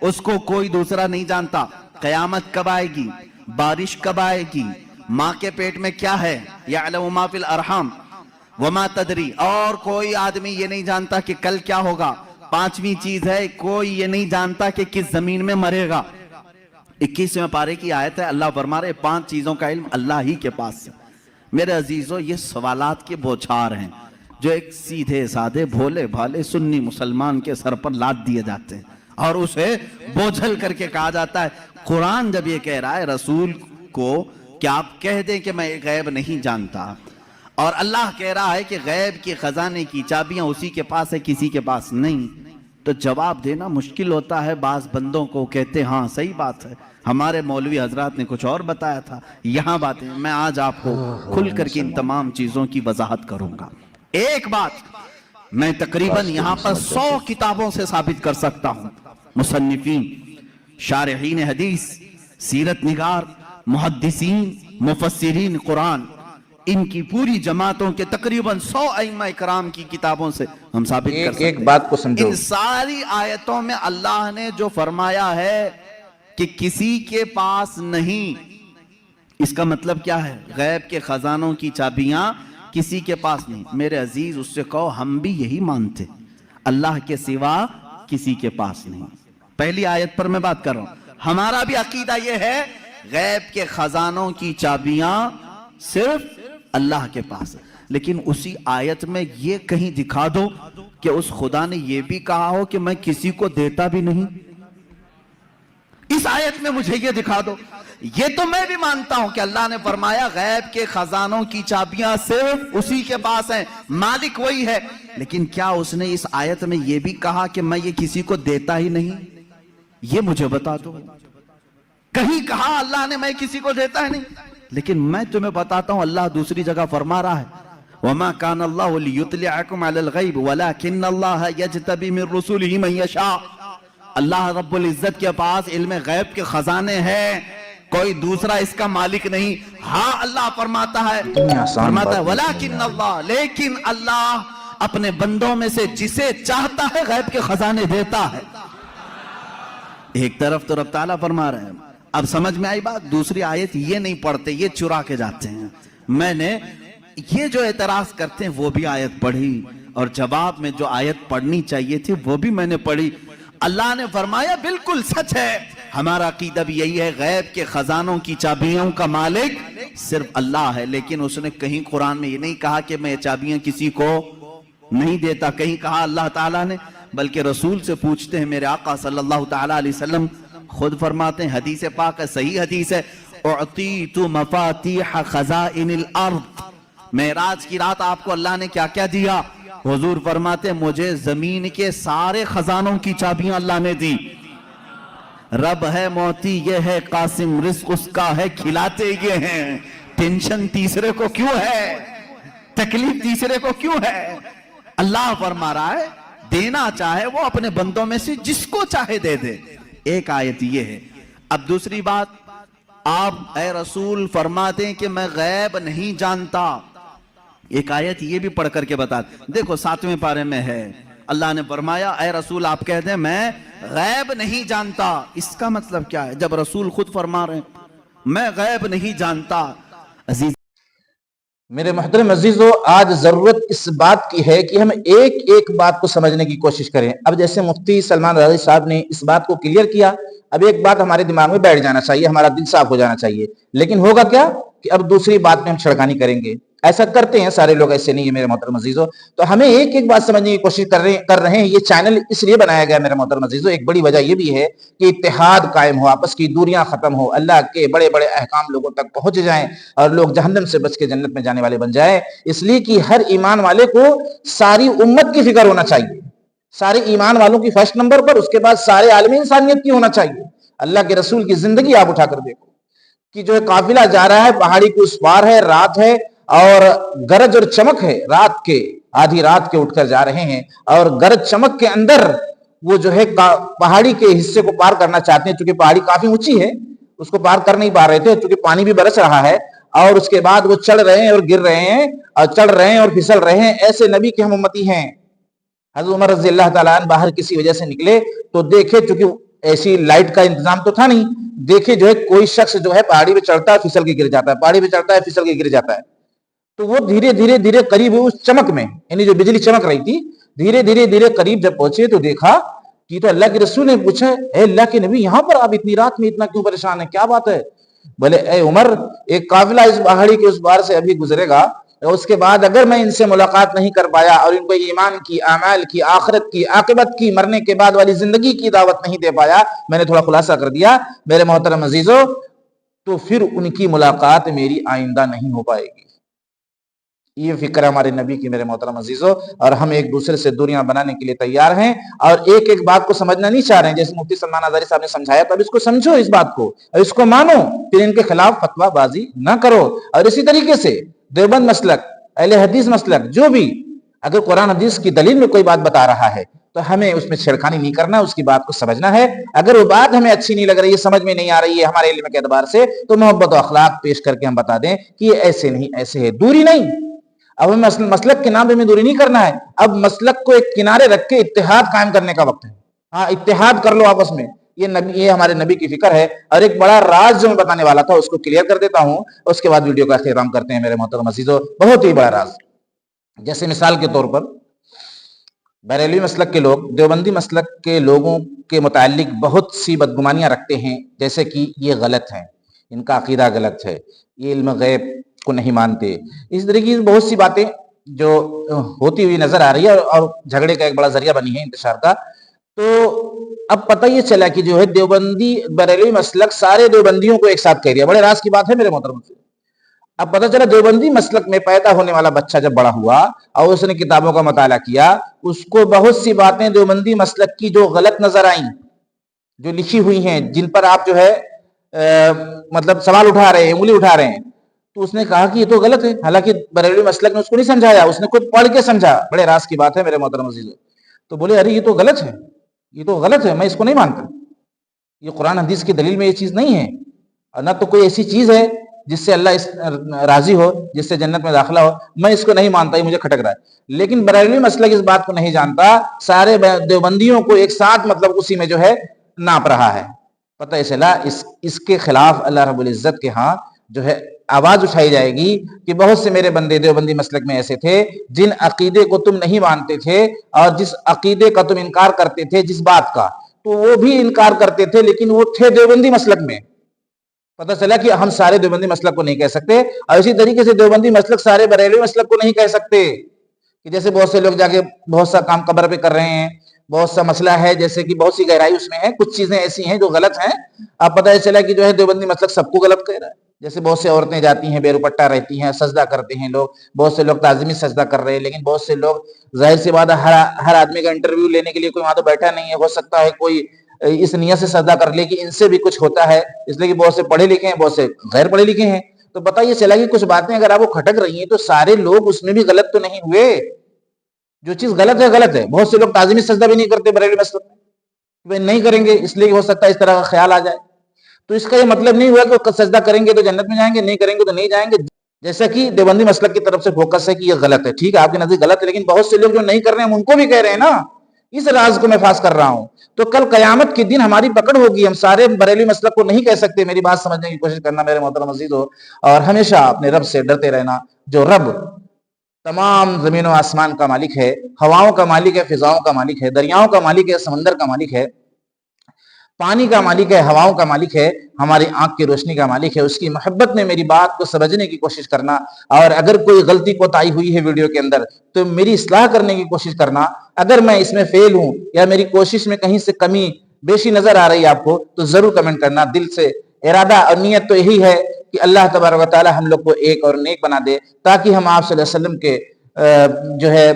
اس کو کوئی دوسرا نہیں جانتا. قیامت کب آئے گی, بارش کب آئے گی, ماں کے پیٹ میں کیا ہے, یعلم ما فی الارحام وما تدری, اور کوئی آدمی یہ نہیں جانتا کہ کل کیا ہوگا. پانچویں چیز ہے, کوئی یہ نہیں جانتا کہ کس زمین میں مرے گا. 21ویں پارے کی آیت ہے, اللہ فرما رہے 5 چیزوں کا علم اللہ ہی کے پاس ہے. میرے عزیزو, یہ سوالات کے بوچھار ہیں جو ایک سیدھے سادے بھولے بھالے سنی مسلمان کے سر پر لاد دیے جاتے ہیں اور اسے بوجھل کر کے کہا جاتا ہے. قرآن جب یہ کہہ رہا ہے رسول کو کہ آپ کہہ دیں کہ میں غیب نہیں جانتا, اور اللہ کہہ رہا ہے کہ غیب کے خزانے کی چابیاں اسی کے پاس ہے, کسی کے پاس نہیں, تو جواب دینا مشکل ہوتا ہے. بعض بندوں کو کہتے ہاں صحیح بات ہے, ہمارے مولوی حضرات نے کچھ اور بتایا تھا, یہاں باتیں. میں آج آپ کو کھل کر کے ان تمام چیزوں کی وضاحت کروں گا. ایک بات میں تقریباً یہاں پر 100 کتابوں سے ثابت کر سکتا ہوں. مصنفین, شارحین حدیث, سیرت نگار, محدثین, مفسرین قرآن, ان کی پوری جماعتوں کے تقریباً 100 ائمہ کرام کی کتابوں سے ہم ثابت کر سکتے ہیں. ایک بات کو سمجھو, ان ساری آیتوں میں اللہ نے جو فرمایا ہے کہ کسی کے پاس نہیں, اس کا مطلب کیا ہے؟ غیب کے خزانوں کی چابیاں کسی کے پاس نہیں. میرے عزیز, اس سے کہو ہم بھی یہی مانتے, اللہ کے سوا کسی کے پاس نہیں. پہلی آیت پر میں بات کر رہا ہوں. ہمارا بھی عقیدہ یہ ہے غیب کے خزانوں کی چابیاں صرف اللہ کے پاس ہے, لیکن اسی آیت میں یہ کہیں دکھا دو کہ اس خدا نے یہ بھی کہا ہو کہ میں کسی کو دیتا بھی نہیں. اس آیت میں مجھے یہ دکھا دو. یہ تو میں بھی مانتا ہوں کہ اللہ نے فرمایا غیب کے خزانوں کی چابیاں صرف اسی کے پاس ہیں, مالک وہی ہے, لیکن کیا اس نے اس آیت میں یہ بھی کہا کہ میں یہ کسی کو دیتا ہی نہیں؟ یہ مجھے بتا دو. کہیں کہا اللہ نے میں کسی کو دیتا ہی نہیں؟ لیکن میں تمہیں بتاتا ہوں اللہ دوسری جگہ فرما رہا ہے وَمَا كَانَ اللَّهُ لِيُطْلِعَكُمْ عَلَى الْغَيْبِ وَلَكِنَّ اللَّهَ يَجْتَبِي مِن رُسُلِهِ مَن يَشَاءُ. اللہ رب العزت کے پاس علم غیب کے خزانے ہیں, کوئی دوسرا اس کا مالک نہیں. ہاں اللہ فرماتا ہے وَلَكِنَّ اللَّهَ, لیکن اللہ اپنے بندوں میں سے جسے چاہتا ہے غیب کے خزانے دیتا ہے. ایک طرف تو رب تعالیٰ فرما رہے ہیں. اب سمجھ میں آئی بات. دوسری آیت یہ نہیں پڑھتے, یہ چرا کے جاتے ہیں. میں نے یہ جو اعتراض کرتے ہیں وہ بھی آیت پڑھی, اور جواب میں جو آیت پڑھنی چاہیے تھی وہ بھی میں نے پڑھی. اللہ نے فرمایا بالکل سچ ہے, ہمارا عقیدہ بھی یہی ہے غیب کے خزانوں کی چابیوں کا مالک صرف اللہ ہے. لیکن اس نے کہیں قرآن میں یہ نہیں کہا کہ میں یہ چابیاں کسی کو نہیں دیتا, کہیں کہا اللہ تعالیٰ نے, بلکہ رسول سے پوچھتے ہیں. میرے آقا صلی اللہ تعالیٰ علیہ وسلم خود فرماتے ہیں, حدیث پاک ہے, صحیح حدیث ہے, اعطیت مفاتیح خزائن الارض. معراج کی رات آپ کو اللہ نے کیا کیا دیا؟ حضور فرماتے ہیں مجھے زمین کے سارے خزانوں کی چابیاں اللہ نے دی. رب ہے موتی یہ ہے, قاسم رزق اس کا ہے, کھلاتے یہ ہیں. ٹینشن تیسرے کو کیوں ہے, تکلیف تیسرے کو کیوں ہے؟ اللہ فرما رہا ہے دینا چاہے وہ اپنے بندوں میں سے جس کو چاہے دے دے. ایک آیت یہ ہے. اب دوسری بات, آپ اے رسول فرماتے ہیں کہ میں غیب نہیں جانتا. ایک آیت یہ بھی پڑھ کر کے بتا. دیکھو 7ویں پارے میں ہے, اللہ نے فرمایا اے رسول آپ کہہ دیں میں غیب نہیں جانتا. اس کا مطلب کیا ہے جب رسول خود فرما رہے ہیں میں غیب نہیں جانتا؟ عزیز میرے محترم عزیزو, آج ضرورت اس بات کی ہے کہ ہم ایک ایک بات کو سمجھنے کی کوشش کریں. اب جیسے مفتی سلمان رضوی صاحب نے اس بات کو کلیئر کیا, اب ایک بات ہمارے دماغ میں بیٹھ جانا چاہیے, ہمارا دل صاف ہو جانا چاہیے. لیکن ہوگا کیا کہ اب دوسری بات میں ہم چھڑکانی کریں گے. ایسا کرتے ہیں سارے لوگ, ایسے نہیں ہے میرے محترم عزیزو. تو ہمیں ایک ایک بات سمجھنے کی کوشش کر رہے ہیں. یہ چینل اس لیے بنایا گیا میرے محترم عزیزو, ایک بڑی وجہ یہ بھی ہے کہ اتحاد قائم ہو, آپس کی دوریاں ختم ہو, اللہ کے بڑے بڑے احکام لوگوں تک پہنچ جائیں اور لوگ جہنم سے بچ کے جنت میں جانے والے بن جائیں. اس لیے کہ ہر ایمان والے کو ساری امت کی فکر ہونا چاہیے, سارے ایمان والوں کی فرسٹ نمبر پر, اس کے بعد سارے عالم انسانیت کی ہونا چاہیے. اللہ کے رسول کی زندگی آپ اٹھا کر دیکھو کہ جو ہے قافلہ جا رہا ہے, پہاڑی کے اس پار ہے, رات ہے اور گرج اور چمک ہے, رات کے آدھی رات کے اٹھ کر جا رہے ہیں اور گرج چمک کے اندر وہ جو ہے پہاڑی کے حصے کو پار کرنا چاہتے ہیں. چونکہ پہاڑی کافی اونچی ہے, اس کو پار کر نہیں پا رہے تھے چونکہ پانی بھی برس رہا ہے, اور اس کے بعد وہ چڑھ رہے ہیں اور گر رہے ہیں اور چڑھ رہے ہیں اور پھسل رہے ہیں. ایسے نبی کے ہم امتی ہیں. حضرت عمر رضی اللہ تعالیٰ عنہ باہر کسی وجہ سے نکلے تو دیکھے چونکہ ایسی لائٹ کا انتظام تو تھا نہیں. دیکھے جو ہے کوئی شخص جو ہے پہاڑی پہ چڑھتا ہے پھسل کے گر جاتا ہے, پہاڑی پہ چڑھتا ہے پھسل کے گر جاتا ہے. تو وہ دھیرے دھیرے دھیرے قریب اس چمک میں, یعنی جو بجلی چمک رہی تھی, دھیرے دھیرے دھیرے قریب جب پہنچے تو دیکھا کہ تو اللہ کے رسول نے پوچھا, اے اللہ کے نبی یہاں پر آپ اتنی رات میں اتنا کیوں پریشان ہیں, کیا بات ہے؟ بولے اے عمر, ایک قافلہ اس پہاڑی کے اس بار سے ابھی گزرے گا, اس کے بعد اگر میں ان سے ملاقات نہیں کر پایا اور ان کو ایمان کی, اعمال کی, آخرت کی, عاقبت کی, مرنے کے بعد والی زندگی کی دعوت نہیں دے پایا, میں نے تھوڑا خلاصہ کر دیا میرے محترم عزیزو, تو پھر ان کی ملاقات میری آئندہ نہیں ہو پائے گی. یہ فکر ہے ہمارے نبی کی میرے محترم عزیزو, اور ہم ایک دوسرے سے دوریاں بنانے کے لیے تیار ہیں اور ایک ایک بات کو سمجھنا نہیں چاہ رہے ہیں. جیسے مفتی سلمان آزاری صاحب نے سمجھایا تو اب اس کو سمجھو, اس بات کو اور اس کو مانو, پھر ان کے خلاف فتویٰ بازی نہ کرو. اور اسی طریقے سے دیوبند مسلک, اہل حدیث مسلک, جو بھی اگر قرآن حدیث کی دلیل میں کوئی بات بتا رہا ہے تو ہمیں اس میں چھیڑخانی نہیں کرنا, اس کی بات کو سمجھنا ہے. اگر وہ بات ہمیں اچھی نہیں لگ رہی ہے, سمجھ میں نہیں آ رہی ہے ہمارے علم کے اعتبار سے, تو محبت و اخلاق پیش کر کے ہم بتا دیں کہ یہ ایسے نہیں ایسے ہے, دوری نہیں. اب ہمیں مسلک کے نام پہ ہمیں دوری نہیں کرنا ہے, اب مسلک کو ایک کنارے رکھ کے اتحاد قائم کرنے کا وقت ہے. ہاں اتحاد کر لو آپس میں, یہ ہمارے نبی کی فکر ہے. اور ایک بڑا راز جو میں بتانے والا تھا اس کو کلیئر کر دیتا ہوں, اس کے بعد ویڈیو کا اختتام کرتے ہیں میرے محترم عزیزو. بہت ہی بڑا راز. جیسے مثال کے طور پر بریلوی مسلک کے لوگ دیوبندی مسلک کے لوگوں کے متعلق بہت سی بدگمانیاں رکھتے ہیں, جیسے کہ یہ غلط ہیں, ان کا عقیدہ غلط ہے, یہ علم غیب کو نہیں مانتے, اس طرح کی بہت سی باتیں جو ہوتی ہوئی نظر آ رہی ہے اور جھگڑے کا ایک بڑا ذریعہ بنی ہے انتشار کا. تو اب پتہ یہ چلا کہ جو ہے دیوبندی بریلوی مسلک سارے دیوبندیوں کو ایک ساتھ کہہ دیا. بڑے راز کی بات ہے میرے محترم. اب پتہ چلا دیوبندی مسلک میں پیدا ہونے والا بچہ جب بڑا ہوا اور اس نے کتابوں کا مطالعہ کیا, اس کو بہت سی باتیں دیوبندی مسلک کی جو غلط نظر آئیں, جو لکھی ہوئی ہیں, جن پر آپ جو ہے مطلب سوال اٹھا رہے ہیں, انگلی اٹھا رہے ہیں, تو اس نے کہا کہ یہ تو غلط ہے. حالانکہ بریلوی مسلک نے اس کو نہیں سمجھایا, اس نے خود پڑھ کے سمجھا. بڑے راز کی بات ہے میرے محترم عزیزو. تو بولے ارے یہ تو غلط ہے, یہ تو غلط ہے, میں اس کو نہیں مانتا. یہ قرآن حدیث کی دلیل میں یہ چیز نہیں ہے, اور نہ تو کوئی ایسی چیز ہے جس سے اللہ راضی ہو, جس سے جنت میں داخلہ ہو. میں اس کو نہیں مانتا, یہ مجھے کھٹک رہا ہے. لیکن بریلوی مسلک اس بات کو نہیں جانتا, سارے دیوبندیوں کو ایک ساتھ مطلب اسی میں جو ہے ناپ رہا ہے. پتہ چلا اس کے خلاف اللہ رب العزت کے ہاں جو ہے آواز اٹھائی جائے گی کہ بہت سے میرے بندے دیوبندی مسلک میں ایسے تھے جن عقیدے کو تم نہیں مانتے تھے, اور جس عقیدے کا تم انکار کرتے تھے, جس بات کا, تو وہ بھی انکار کرتے تھے, لیکن وہ تھے دیوبندی مسلک میں. پتہ چلا کہ ہم سارے دیوبندی مسلک کو نہیں کہہ سکتے, اور اسی طریقے سے دیوبندی مسلک سارے بریلوی مسلک کو نہیں کہہ سکتے. کہ جیسے بہت سے لوگ جا کے بہت سا کام قبر پہ کر رہے ہیں, بہت سا مسئلہ ہے, جیسے کہ بہت سی گہرائی اس میں ہے, کچھ چیزیں ایسی ہیں جو غلط ہیں. اب پتہ چلا کہ جو ہے دیوبندی مسلک سب کو غلط کہہ رہا ہے. جیسے بہت سے عورتیں جاتی ہیں بے روپٹہ رہتی ہیں, سجدہ کرتے ہیں لوگ, بہت سے لوگ تعظیمی سجدہ کر رہے ہیں, لیکن بہت سے لوگ, ظاہر سی بات ہے ہر آدمی کا انٹرویو لینے کے لیے کوئی وہاں تو بیٹھا نہیں ہے, ہو سکتا ہے کوئی اس نیت سے سجدہ کر لے کہ ان سے بھی کچھ ہوتا ہے, اس لیے کہ بہت سے پڑھے لکھے ہیں, بہت سے غیر پڑھے لکھے ہیں. تو بتائیے چلا کہ کچھ باتیں اگر آپ کو کھٹک رہی ہیں تو سارے لوگ اس میں بھی غلط تو نہیں ہوئے. جو چیز غلط ہے غلط ہے. بہت سے لوگ تعظیمی سجدہ بھی نہیں کرتے بریلوی مسلک میں, نہیں کریں گے اس لیے ہو سکتا ہے اس طرح کا خیال آ جائے. تو اس کا یہ مطلب نہیں ہوا کہ سجدہ کریں گے تو جنت میں جائیں گے, نہیں کریں گے تو نہیں جائیں گے. جیسا کہ دیوبندی مسلک کی طرف سے فوکس ہے کہ یہ غلط ہے, ٹھیک ہے آپ کے نزدیک غلط ہے, لیکن بہت سے لوگ جو نہیں کر رہے ہیں ان کو بھی کہہ رہے ہیں نا. اس راز کو میں فاش کر رہا ہوں. تو کل قیامت کے دن ہماری پکڑ ہوگی, ہم سارے بریلوی مسلک کو نہیں کہہ سکتے. میری بات سمجھنے کی کوشش کرنا میرے محترم عزیزو, اور ہمیشہ اپنے رب سے ڈرتے رہنا. جو رب تمام زمین و آسمان کا مالک ہے, ہواؤں کا مالک ہے, فضاؤں کا مالک ہے, دریاؤں کا مالک ہے, سمندر کا مالک ہے, پانی کا مالک ہے, ہواؤں کا مالک ہے, ہماری آنکھ کی روشنی کا مالک ہے. اس کی محبت میں میری بات کو سمجھنے کی کوشش کرنا, اور اگر کوئی غلطی کوتاہی ہوئی ہے ویڈیو کے اندر تو میری اصلاح کرنے کی کوشش کرنا. اگر میں اس میں فیل ہوں یا میری کوشش میں کہیں سے کمی بیشی نظر آ رہی ہے آپ کو, تو ضرور کمنٹ کرنا. دل سے ارادہ اور نیت تو یہی ہے کہ اللہ تبارک و تعالی ہم لوگ کو ایک اور نیک بنا دے, تاکہ ہم آپ صلی اللہ علیہ وسلم کے جو ہے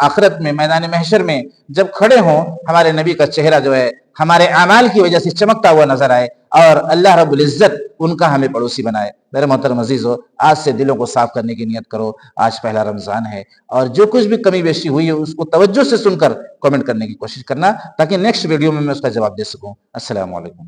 آخرت میں میدان محشر میں جب کھڑے ہوں, ہمارے نبی کا چہرہ جو ہے ہمارے اعمال کی وجہ سے چمکتا ہوا نظر آئے, اور اللہ رب العزت ان کا ہمیں پڑوسی بنائے. میرے محترم عزیزو, آج سے دلوں کو صاف کرنے کی نیت کرو. آج پہلا رمضان ہے, اور جو کچھ بھی کمی بیشی ہوئی ہے اس کو توجہ سے سن کر کمنٹ کرنے کی کوشش کرنا, تاکہ نیکسٹ ویڈیو میں اس کا جواب دے سکوں. السلام علیکم.